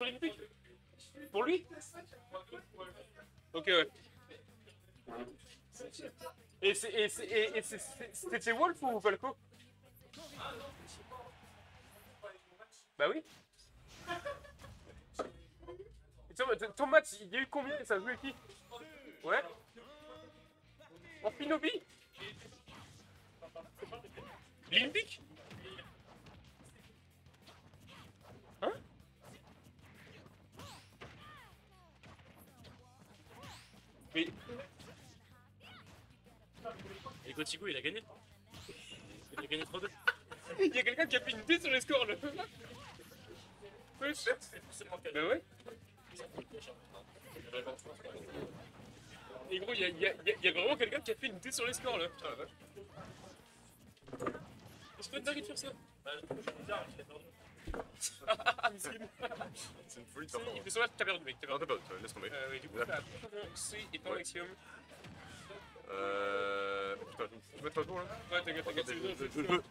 olympique. Pour lui? Ok, ouais. Et c'était Wolf ou Falco? Bah oui. Et ton match, il y a eu combien? Ça a joué qui? Ouais. En Pinobi? Olympique? Hein? Mais... Et Gotigo, il a gagné. Il a gagné 3-2. Il y a quelqu'un qui a fait une dé sur les scores là. Ouais, bah ouais. Et gros, il y a vraiment quelqu'un qui a fait une dé sur les scores là. Est-ce que t'as envie de faire ça? Ah, miskin. C'est une folie de faire ça. Il fait ça, t'as perdu, mec. Non, t'as pas, laisse tomber. Oui, du coup, t'as C et ton maximum. Putain, je vais mettre à jour là. Ouais, t'inquiète,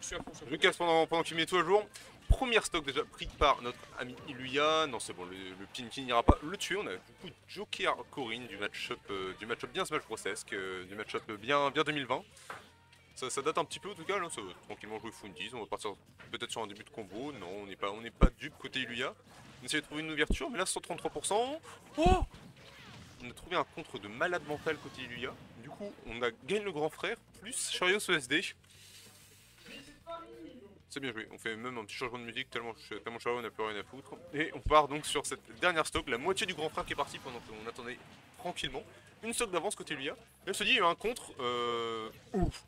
je suis à fond. Je casse pendant qu'il met tout à jour. Première stock déjà pris par notre ami Iluya. Non, c'est bon, le Pinky n'ira pas le tuer. On a beaucoup de Joker Corinne du match-up bien Smash Bros-esque, du match-up bien 2020. Ça date un petit peu en tout cas, là, ça va tranquillement jouer Fundis. On va partir peut-être sur un début de combo. Non, on n'est pas dupe côté Iluya. On essaie de trouver une ouverture, mais là 133%. Oh! On a trouvé un contre de malade mental côté Iluya. Du coup, on a gagné le grand frère, plus Chariot OSD. C'est bien joué, on fait même un petit changement de musique tellement Chariot n'a plus rien à foutre. Et on part donc sur cette dernière stock, la moitié du grand frère qui est parti pendant qu'on attendait tranquillement. Une stock d'avance côté Iluya. Et elle se dit, il y a eu un contre, ouf.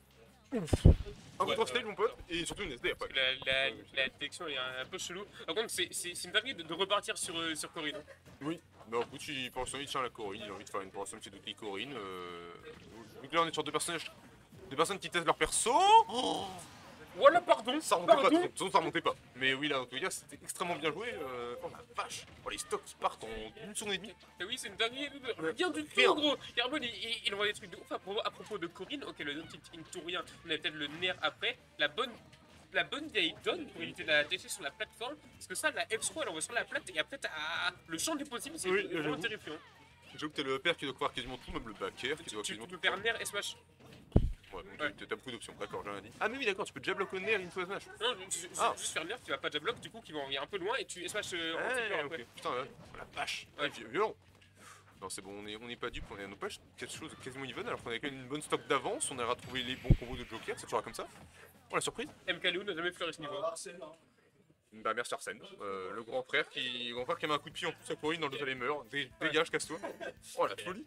Un contre stage mon pote, et surtout une SD après. La détection est un peu chelou. Par contre, c'est une dinguerie de repartir sur Corinne. Oui, bah écoute, pour l'instant il tient la Corinne, il a envie de faire une pour l'instant de Corinne. Vu que là on est sur deux personnages, deux personnes qui testent leur perso. Oh, voilà, pardon. Ça remontait pas, de toute façon ça remontait pas. Mais oui, là, on peut dire c'était extrêmement bien joué. Oh la vache, oh, les stocks qui partent en une seconde et demie. Et oui, c'est une dinguerie. Rien du tout, gros. Carbon, il envoie des trucs de ouf à propos de Corinne. Ok, le don't into rien, on avait peut-être le nerf après. La bonne vieille donne pour éviter de la décher sur la plateforme. Parce que ça, la F3, elle envoie sur la plate et après, le champ des possibles, c'est vraiment terrifiant. J'avoue que t'es le père qui doit couvrir quasiment tout, même le backer qui doit quasiment Tu tout. peux faire nerf et smash. Ouais, t'as beaucoup d'options, d'accord, j'ai rien dit. Ah, mais oui, d'accord, tu peux déjà bloquer au nerf une fois smash. Non, juste faire nerf, tu vas pas déjà bloc, du coup, qui va envoyer un peu loin et tu smash en ok. Putain, oh la vache, ouais. Violent. Non, c'est bon, on n'est pas dupe, on est à nos pages, quelque chose de quasiment even, alors qu'on avait quand même une bonne stock d'avance, on a retrouvé les bons combos de Joker, c'est toujours comme ça. Oh la surprise. MKLU n'a jamais fleuri ce niveau. Bah merci Arsène, le grand frère qui met un coup de pied en plus à Corinne dans le dos, elle meurt. Dégage, casse-toi. Oh la folie.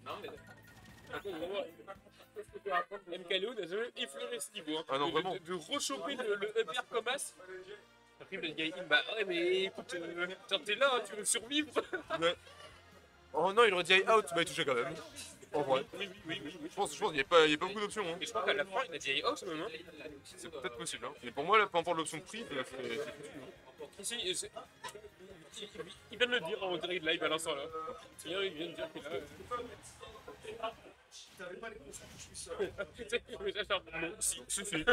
MKLU n'a jamais effleuré ce niveau. Hein. Ah non, vraiment. De rechoper le upper comme as. Arrive le gars, bah ouais, mais écoute, t'es là, tu veux survivre. Ouais. Oh non, il aurait dit out, bah il touchait quand même. En vrai. Oui. Je pense qu'il n'y a pas beaucoup d'options. Hein. Et je crois qu'à la fin, il a dit out même. Hein. C'est peut-être possible. Hein. Mais pour moi, là, peu importe l'option de prix, c'est ici, il vient de le dire en direct live à l'instant là. Il vient de dire qu'il a. Non, suffit.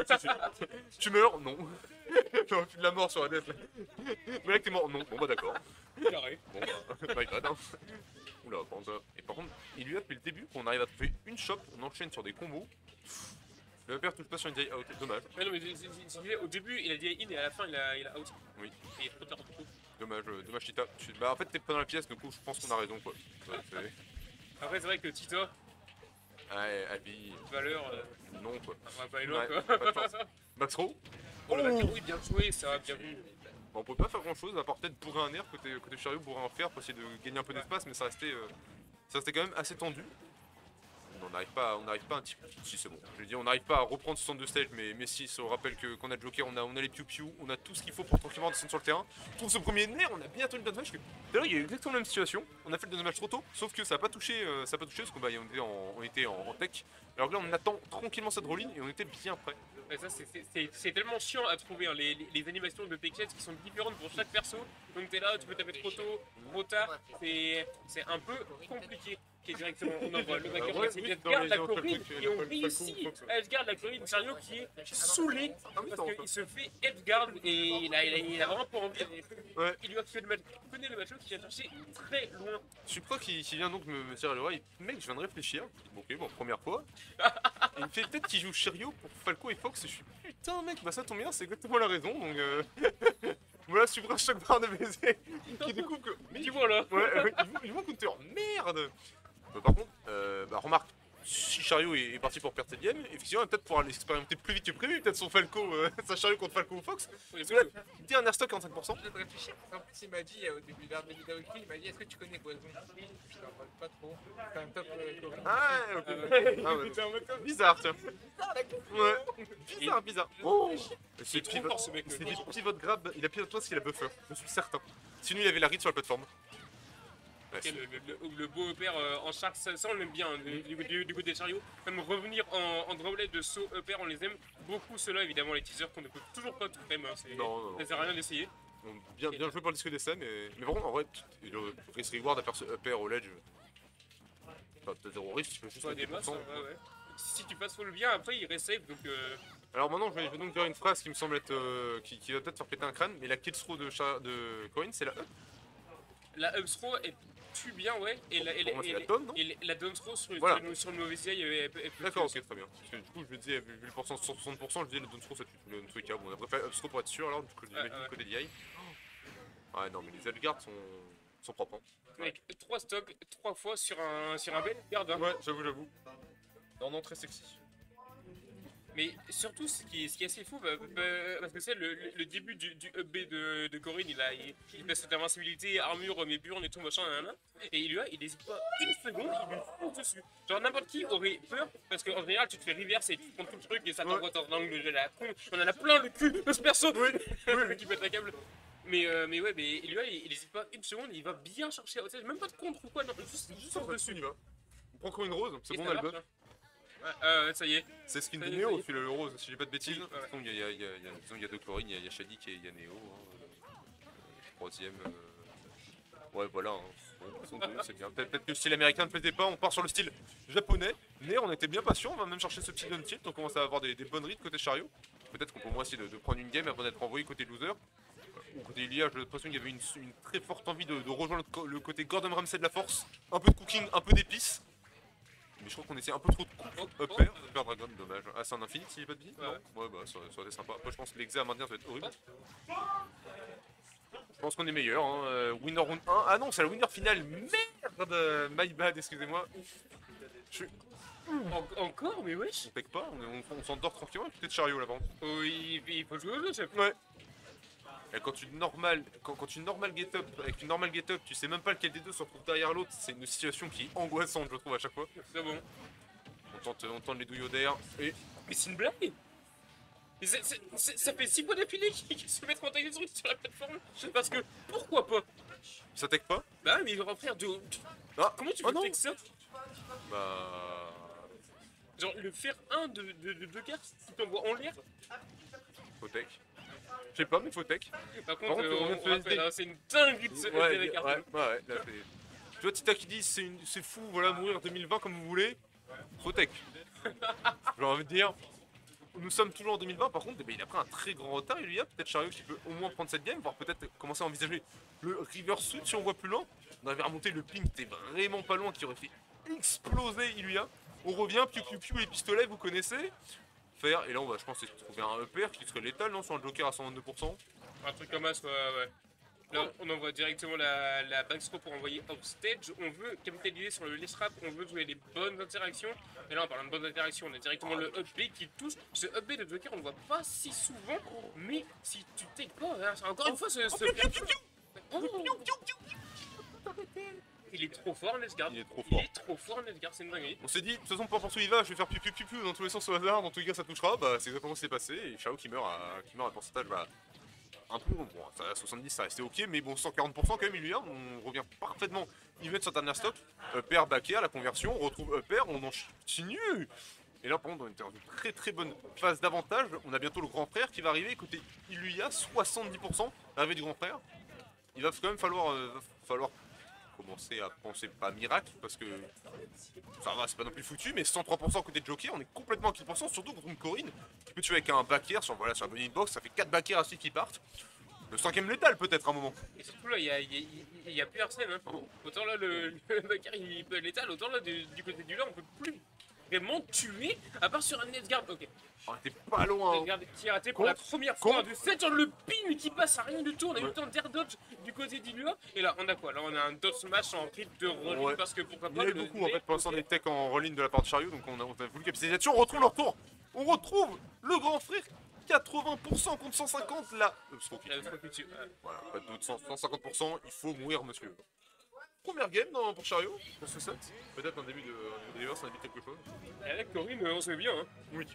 Tu meurs? Non. J'aurais plus de la mort sur la tête là. Mais là que t'es mort? Non. Bon bah d'accord. Carré. Bon bah, my bad. Hein. Oula, prends ça. Et par contre, il lui a depuis le début qu'on arrive à trouver une shop, on enchaîne sur des combos. Le père touche pas sur une die out, dommage. Mais non, mais au début il a dit in et à la fin il a out. Oui. Et il est trop tard du coup. Dommage Tita. Bah en fait t'es pas dans la pièce, du coup je pense qu'on a raison quoi. Ouais, après c'est vrai que Tita. Ouais, Abby. Valeur. Non quoi. On va pas aller loin quoi. Pas de chance. Maxro. Oh là là, oui, bien joué, ça va bien vu. Bon, on peut pas faire grand chose à part peut-être bourrer un air côté chariot, bourrer un fer pour essayer de gagner un peu d'espace, mais ça restait quand même assez tendu. On n'arrive pas un petit peu. Si c'est bon. Je veux dire, on n'arrive pas à reprendre ce centre de stage, mais si, ça rappelle qu'on a Joker, on a les piou-piou, on a tout ce qu'il faut pour tranquillement descendre sur le terrain. Pour ce premier nerf, on a bien tenu le dodge match. D'ailleurs, il y a eu exactement la même situation. On a fait le dodge match trop tôt, sauf que ça n'a pas touché, parce qu'on on était en tech. Alors que là, on attend tranquillement cette rolling et on était bien prêt. Ouais, ça, c'est tellement chiant à trouver hein, les animations de P4 qui sont différentes pour chaque perso. Donc t'es là, tu peux taper trop tôt, trop tard, c'est un peu compliqué. qui est directement, on envoie le backer ouais, classique, oui, elle dans garde les la gens, Corinne, il y a et on pas le réussit, Falcon, Fox, ouais. elle garde la Corinne, Chariot qui est saoulé, Ah oui, parce qu'il se fait edgeguard, et il a vraiment pas envie, Ouais. il lui a fait le match, connaît le match qui vient chercher très loin. Supra qui vient donc me tirer à l'oreille. Mec, je viens de réfléchir. Ok, bon, première fois. Et il me fait peut-être qu'il joue Chariot pour Falco et Fox. Et je suis putain, mec, bah ça tombe bien, c'est exactement la raison. Donc voilà, Supra chaque barre de baiser qui découvre que. Mais tu vois là, Ouais, ils vont counter. Merde. Par contre, bah remarque, si Chariot est parti pour perdre cette game, effectivement, peut-être pouvoir l'expérimenter plus vite que prévu. Peut-être son Falco, sa Chariot contre Falco ou Fox. oui, Parce que là, dernier stock 45%. Je viens de réfléchir, en plus il m'a dit au début de la vidéo, il m'a dit est-ce que tu connais Poison? Je t'en parle pas trop. C'est un top Corinne. Ah, ok. Ah, ouais. Bizarre, tiens. Ouais, bizarre. Oh. c'est trop fort ce mec. C'est des pivot grab, il a pivot parce qu'il a buffer, je suis certain. Sinon il avait la read sur la plateforme. Ouais, Ok, le beau père en char, ça on l'aime bien du côté des chariots. Même revenir en droplet de saut père, on les aime beaucoup. Ceux-là, évidemment, les teasers qu'on ne peut toujours pas tout même. non. Ça sert à rien d'essayer. Bon, bien joué par le disque d'essai, mais par contre, en vrai, le risk reward à faire ce upper au ledge. Enfin, peut-être 0 risk, tu peux juste Soit des mettre masses, 10%. ouais. Si tu passes full bien, après il reste safe donc. Alors maintenant, je vais donc dire une phrase qui me semble être. Qui va peut-être faire péter un crâne, mais la kill throw de Corinne, c'est la up. La up throw elle tue bien, ouais. Et Pour moi, c'est la down, non? la down throw sur Voilà. le mauvais eye, elle peut D'accord, tuer ok, très bien. Parce que du coup, je me disais, vu le pourcent 60%, je disais le down throw ça tue le truc. Bon, on a préféré up throw pour être sûr alors, du coup, Ouais. du côté d'EI. Ouais, non, mais les edgeguards sont propres. Hein. Mec, 3 stocks, 3 fois sur un bel garde. Hein. Ouais, j'avoue. Non, très sexy. Mais surtout, ce qui est assez fou, parce que c'est le début du up B de Corinne, il passe cette invincibilité, armure, mes burnes et tout machin, nanana, et il hésite pas une seconde, il lui fonce dessus. Genre n'importe qui aurait peur, parce qu'en général, tu te fais reverse et tu prends tout le truc et ça t'envoie dans un angle de la con. On en a plein le cul de ce perso qui pète la câble. Mais ouais, mais lui, il hésite pas une seconde, il va bien chercher à outside, même pas de contre ou quoi, non, juste en dessus. On y va. On prend encore une rose, c'est Et bon, on ça a le marche, buff. hein. Ouais, ça y est. C'est skin de Ça y est, Néo, ça y est. puis le rose, si j'ai pas de bêtises. Oui, ouais. Disons, il y a deux Chlorine, il y a Shadik et il y a Néo. Troisième. Ouais, voilà. Hein. Bon, c'est bien. Peut-être que le style américain ne plaisait pas, on part sur le style japonais. Mais on était bien patient, on va même chercher ce petit gun tilt, on commence à avoir des bonnes reads côté chariot. Peut-être qu'on peut moins essayer de prendre une game avant d'être envoyé côté loser. Ou côté Ilia, j'ai l'impression qu'il y avait une très forte envie de rejoindre le côté Gordon Ramsay de la force. Un peu de cooking, un peu d'épices. Mais je crois qu'on essaie un peu trop de upper Dragon, dommage. Ah, c'est un infini si j'ai pas de vie? Ouais. Non. Ouais, bah ça aurait été sympa. Après, je pense que l'exa à maintenir ça va être horrible. Je pense qu'on est meilleur. Hein. Winner round 1. Ah non, c'est la winner finale. Merde! My bad, excusez-moi. Encore, mais wesh. On tech pas, on s'endort tranquillement avec peut-être chariot là-bas. Oh, il faut jouer au jeu, chef. Ouais. Et quand tu normal get up avec une normal get up, tu sais même pas lequel des deux se retrouve derrière l'autre, c'est une situation qui est angoissante je trouve à chaque fois. C'est bon. On tente les douilles d'air et Mais c'est une blague. Mais ça fait 6 mois d'affilée qu'ils se mettent en taille sur la plateforme. Parce que, pourquoi pas? ça tech pas. Bah mais frère, Ah, comment tu oh peux non. take ça? Bah Genre le faire 1 de 2 cartes qui t'envoie en l'air. faut tech. Je sais pas mais faut tech. Par contre, contre, on vient de on se rappelle, laisser- hein, c'est une dinguerie de se Ouais, les cartes. là c'est. Tu vois Tita qui dit c'est fou, voilà, mourir 2020 comme vous voulez. Faut tech. J'ai envie de dire. Nous sommes toujours en 2020, par contre, eh ben, il a pris un très grand retard. Il y a peut-être Chariot qui peut au moins prendre cette game, voire peut-être commencer à envisager le River Suit si on voit plus loin. On avait remonté le ping, était vraiment pas loin, qui aurait fait exploser Iluya. On revient, piou les pistolets, vous connaissez. Faire, et là on va, je pense, essayer de trouver un upper qui serait létal, non, sur un joker à 122%. Un truc comme ça, ouais. Là, on envoie directement la backthrow pour envoyer off stage. On veut capitaliser sur le less rap, on veut jouer les bonnes interactions. Et là, en parlant de bonnes interactions, on a directement le up B qui touche. Ce up B de Joker, on le voit pas si souvent, mais si tu take pas, hein, encore une fois, il est trop fort, Nesgard. Il est trop fort. Il est trop fort, Nesgard, c'est une dinguerie. On s'est dit, de toute façon, peu importe où il va, je vais faire piou dans tous les sens au hasard, dans tous les cas ça touchera. Bah, c'est exactement ce qui s'est passé. Et Chao qui meurt à pourcentage, bah, un peu, bon, ça, à 70 ça restait ok, mais bon, 140% quand même, il lui a, on revient parfaitement. Il met sur dernière stock, upper, back air, la conversion, on retrouve upper, on continue. Et là, par contre, on était dans une très bonne phase d'avantage. On a bientôt le grand frère qui va arriver. Côté Iluya, 70%, l'arrivée du grand frère. Il va quand même falloir commencer à penser pas miracle parce que ça va, c'est pas non plus foutu, mais 103% côté de Joker, on est complètement à 100%, surtout contre une Corinne qui peut tuer avec un back air sur, voilà, sur la bonne hitbox, ça fait 4 back air à suite qui partent. Le 5ème létal peut-être à un moment. Et surtout là, il y a plus Arsène. Hein. Autant là, le Bakar il peut être létal, autant là, du côté du là, on peut plus vraiment tuer, à part sur un Netguard. Ok. On était pas loin. Hein. Netguard qui est raté pour la première fois de 7 sur le pin qui passe à rien du tout. On a eu le temps d'air dodge du côté d'Ilua. Et là, on a quoi? Là, on a un dodge smash en rythme de rolling parce que pourquoi Il y pas. a eu beaucoup en fait pour l'instant des techs en rolling de la part de Chariot, donc on a voulu capitalisation. On retrouve leur tour. On retrouve le grand frère. 80% contre 150 là. Voilà, pas de doute, 150%, il faut mourir, monsieur. Première game pour Chariot, pour ce set. Peut-être un début de deliver, ça indique quelque chose. Et avec Corinne, on se met bien. Hein. Oui.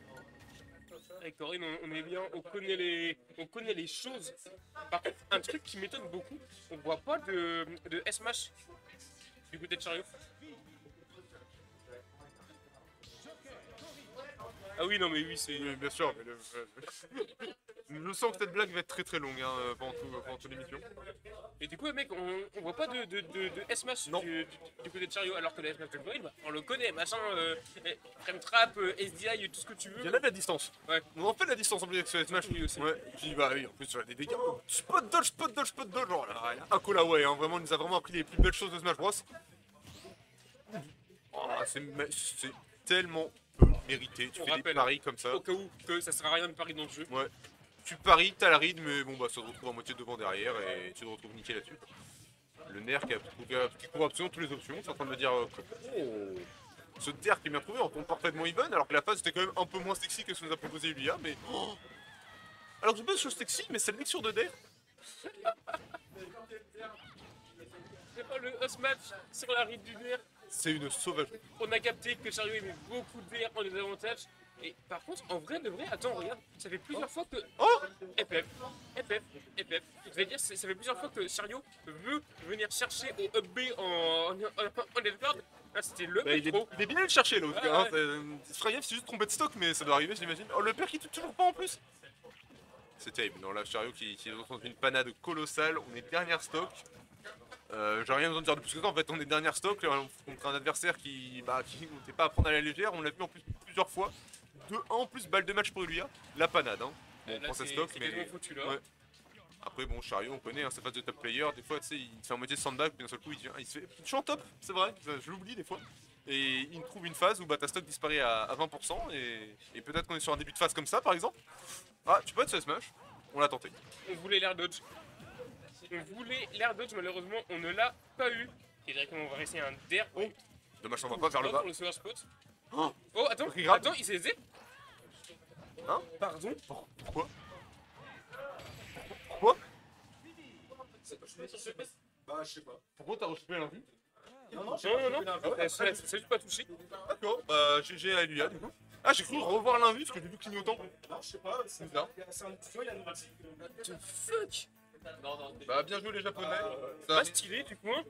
Avec Corinne, on est bien, on connaît les choses. Par contre, un truc qui m'étonne beaucoup, on voit pas de S-Mash du côté de Chariot. Ah oui, non, mais oui, c'est. Oui, bien sûr, mais je sens que cette blague va être très très longue hein, pendant toute l'émission. Et du coup, mec, on voit pas de S-Mash du côté de Chariot, alors que le S-Mash de Corinne, bah, on le connaît, machin, frame trap, SDI, tout ce que tu veux. Il y en a de la distance. Ouais. On en fait de la distance en plus avec ce Smash. Oui, aussi. Ouais. Puis bah oui, en plus sur des dégâts. Spot dodge. Oh là là, un call away, hein. Vraiment, il nous a vraiment appris les plus belles choses de Smash Bros. Oh, c'est tellement peu mérité. Tu On fais rappelle, des paris comme ça. Au cas où que ça sert à rien de parier dans le jeu. Ouais. Tu paries, t'as la ride, mais bon bah ça te retrouve à moitié devant derrière et tu te retrouves niqué là-dessus. Le nerf qui couvre absolument toutes les options, c'est en train de me dire ce nerf qui est bien trouvé, on tombe parfaitement even, alors que la phase était quand même un peu moins sexy que ce que nous a proposé Yulia, mais. Oh, alors que je pas de choses sexy, mais c'est le mixture de der. C'est pas le S-Match sur la ride du nerf. C'est une sauvagerie. On a capté que Chariot met beaucoup d'air en désavantage. Et par contre, en vrai, de vrai, attends, regarde, ça fait plusieurs fois que. Oh FF. Je vais dire, ça fait plusieurs fois que Chariot veut venir chercher au up B en Edward. Là, c'était le bah, il est bien allé le chercher l'autre Ouais, gars. Fryev s'est juste trompé de stock, mais ça doit arriver, j'imagine. Oh, le père qui tue toujours pas en plus. C'est terrible. Non, là, Chariot qui est dans une panade colossale. On est dernière stock. J'ai rien besoin de dire de plus que ça. En fait, on est dernière stock contre un adversaire qui n'était pas à prendre à la légère. On l'a vu en plus plusieurs fois. 2-1 en plus, balle de match pour Eluia. La panade, hein. Bon, on là, prend sa c'est stock, mais. quasiment foutu, là. Ouais. Après, bon, Chariot, on connaît, hein, sa phase de top player. Des fois, tu sais, il fait en moitié de sandbag, puis d'un seul coup, il se fait. Je suis en top, c'est vrai, je l'oublie des fois. Et il trouve une phase où bah, ta stock disparaît à 20%. Et peut-être qu'on est sur un début de phase comme ça, par exemple. Ah, tu peux être sur Smash. On l'a tenté. On voulait l'air dodge. Malheureusement, on ne l'a pas eu. Et directement, on va rester un der. Oh. Dommage, on va pas vers le bas. Pour le sewer spot. Oh, Oh, attends, Regarde. attends, il s'est aisé. Hein? Pardon. Pourquoi? Pourquoi? Bah, je sais pas. Pourquoi t'as rechopé l'invite? Non. Ça juste pas touché. D'accord, bah GG à Eluia du coup. Ah, j'ai cru revoir l'invite parce que j'ai vu clignotant. Non, je sais pas. C'est bizarre. C'est un petit peu, il a une nouvelle. The fuck. Bah, bien joué les japonais. Pas stylé du coup. Hein.